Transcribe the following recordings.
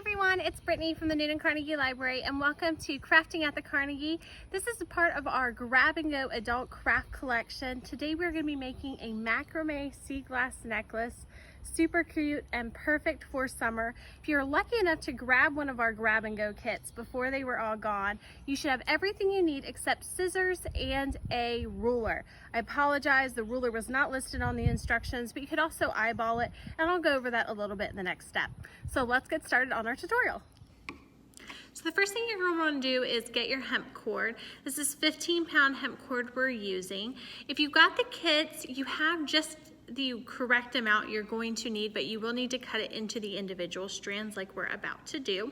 everyone, it's Brittany from the Newton Carnegie Library and welcome to Crafting at the Carnegie. This is a part of our grab and go adult craft collection. Today we're going to be making a macrame sea glass necklace. Super cute and perfect for summer. If you're lucky enough to grab one of our grab and go kits before they were all gone, you should have everything you need except scissors and a ruler. I apologize, the ruler was not listed on the instructions, but you could also eyeball it, and I'll go over that a little bit in the next step. So let's get started on our tutorial. So the first thing you're going to want to do is get your hemp cord. This is 15-pound hemp cord we're using. If you've got the kits, you have just the correct amount you're going to need, but you will need to cut it into the individual strands like we're about to do.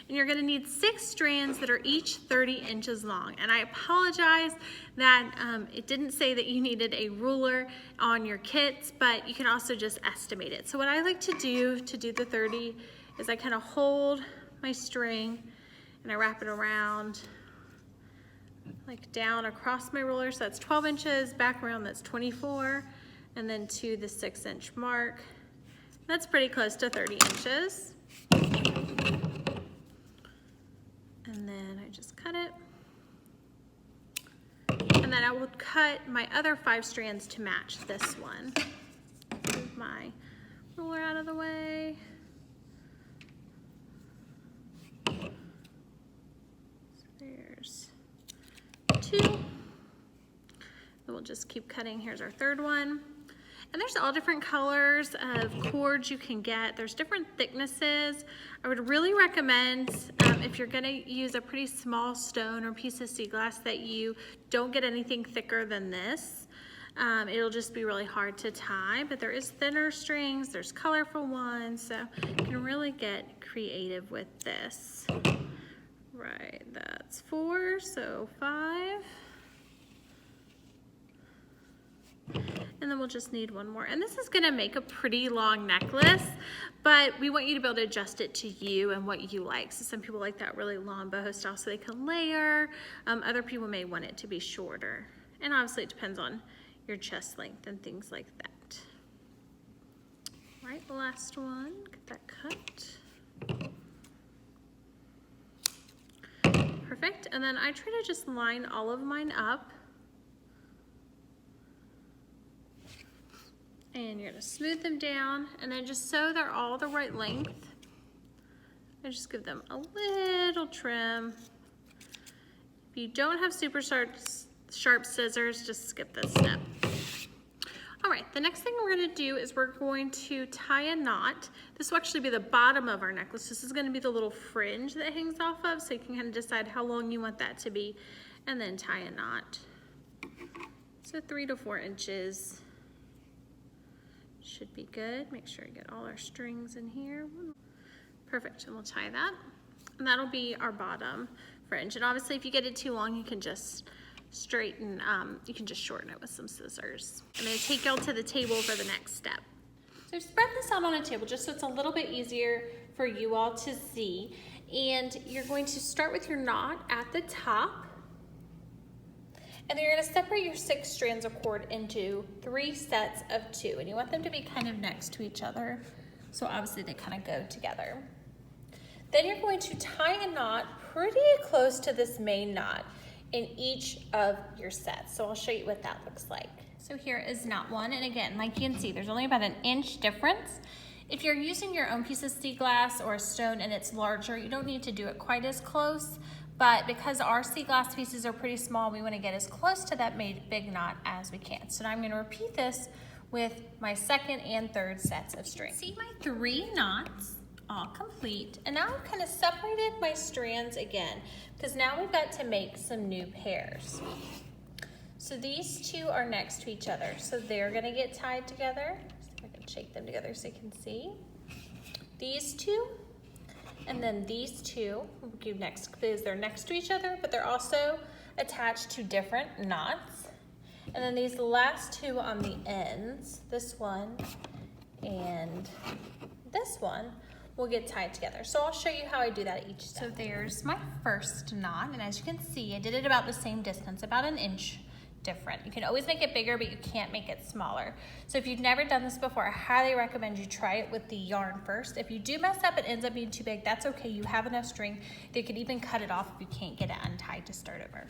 And you're going to need 6 strands that are each 30 inches long. And I apologize that it didn't say that you needed a ruler on your kits, but you can also just estimate it. So what I like to do the 30 is I kind of hold my string and I wrap it around like down across my ruler. So that's 12 inches, back around that's 24. And then to the 6-inch mark. That's pretty close to 30 inches. And then I just cut it. And then I will cut my other 5 strands to match this one. Move my ruler out of the way. So there's 2. Then we'll just keep cutting. Here's our 3rd one. And there's all different colors of cords you can get. There's different thicknesses. I would really recommend if you're gonna use a pretty small stone or piece of sea glass that you don't get anything thicker than this. It'll just be really hard to tie, but there is thinner strings, there's colorful ones, so you can really get creative with this. Right, that's 4, so 5. And then we'll just need 1 more. And this is gonna make a pretty long necklace, but we want you to be able to adjust it to you and what you like. So some people like that really long boho style so they can layer. Other people may want it to be shorter. And obviously it depends on your chest length and things like that. All right, the last one, get that cut. Perfect, and then I try to just line all of mine up. And you're gonna smooth them down, and then just so they're all the right length, I just give them a little trim. If you don't have super sharp scissors, just skip this step. All right, the next thing we're gonna do is we're going to tie a knot. This will actually be the bottom of our necklace. This is gonna be the little fringe that hangs off of, so you can kind of decide how long you want that to be, and then tie a knot. So 3 to 4 inches. Should be good. Make sure you get all our strings in here. Perfect, and we'll tie that. And that'll be our bottom fringe. And obviously if you get it too long, you can just straighten, you can just shorten it with some scissors. I'm gonna take y'all to the table for the next step. So spread this out on a table just so it's a little bit easier for you all to see. And you're going to start with your knot at the top. And then you're gonna separate your 6 strands of cord into 3 sets of 2. And you want them to be kind of next to each other. So obviously they kind of go together. Then you're going to tie a knot pretty close to this main knot in each of your sets. So I'll show you what that looks like. So here is knot 1. And again, like you can see, there's only about an inch difference. If you're using your own piece of sea glass or a stone and it's larger, you don't need to do it quite as close. But because our sea glass pieces are pretty small, we want to get as close to that big knot as we can. So now I'm going to repeat this with my 2nd and 3rd sets of strings. See my 3 knots all complete. And now I've kind of separated my strands again because now we've got to make some new pairs. So these 2 are next to each other. So they're going to get tied together. See if I can shake them together so you can see. These 2. And then these 2 will go next because they're next to each other, but they're also attached to different knots. And then these last 2 on the ends, this one and this one, will get tied together. So I'll show you how I do that each step. So there's my first knot, and as you can see, I did it about the same distance, about an inch different. You can always make it bigger, but you can't make it smaller. So if you've never done this before, I highly recommend you try it with the yarn first. If you do mess up, it ends up being too big, that's okay. You have enough string that you could even cut it off if you can't get it untied to start over.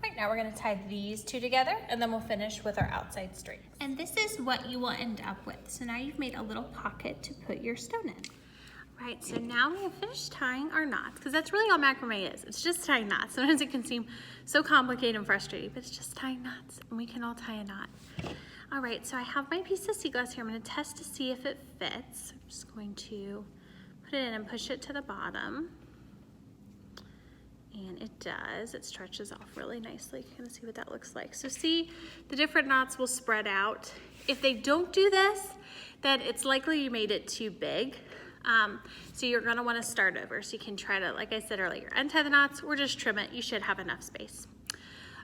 Right, now we're gonna tie these two together and then we'll finish with our outside strings. And this is what you will end up with. So now you've made a little pocket to put your stone in. Right, so now we have finished tying our knots, because that's really all macrame is. It's just tying knots. Sometimes it can seem so complicated and frustrating, but it's just tying knots, and we can all tie a knot. All right, so I have my piece of sea glass here. I'm going to test to see if it fits. I'm just going to put it in and push it to the bottom. And it does. It stretches off really nicely. You're going to see what that looks like. So see, the different knots will spread out. If they don't do this, then it's likely you made it too big. So you're gonna wanna start over. So you can try to, like I said earlier, untie the knots or just trim it. You should have enough space.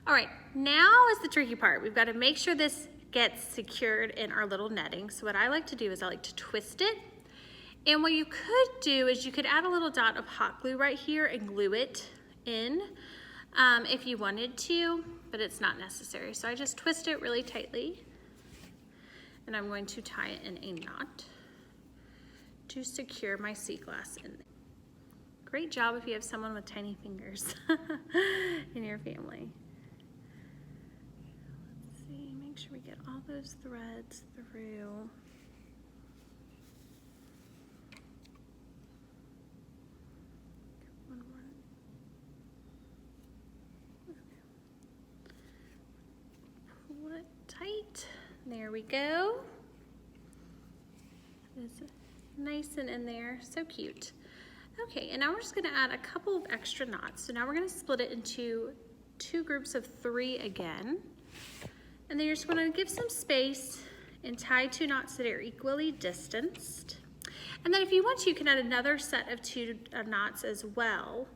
All right, now is the tricky part. We've got to make sure this gets secured in our little netting. So what I like to do is I like to twist it. And what you could do is you could add a little dot of hot glue right here and glue it in if you wanted to, but it's not necessary. So I just twist it really tightly and I'm going to tie it in a knot to secure my sea glass in there. Great job if you have someone with tiny fingers in your family. Let's see, make sure we get all those threads through. One more. Okay. Pull it tight. There we go. It's nice and in there, so cute. Okay, and now we're just gonna add a couple of extra knots. So now we're gonna split it into 2 groups of 3 again. And then you're just gonna give some space and tie 2 knots that are equally distanced. And then if you want to, you can add another set of 2 knots as well.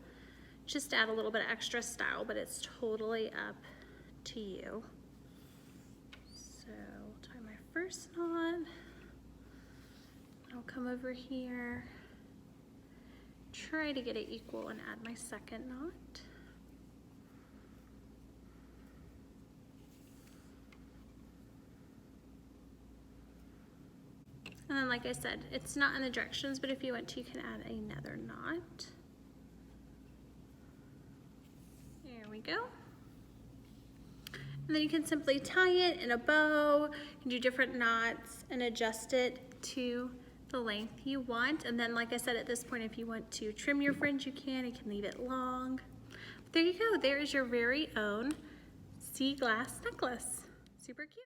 Just add a little bit of extra style, but it's totally up to you. So I'll tie my first knot. I'll come over here, try to get it equal and add my second knot. And then like I said, it's not in the directions, but if you want to, you can add another knot. There we go. And then you can simply tie it in a bow, you can do different knots and adjust it to the length you want. And then like I said, at this point, if you want to trim your fringe, you can leave it long. But there you go, there is your very own sea glass necklace. Super cute.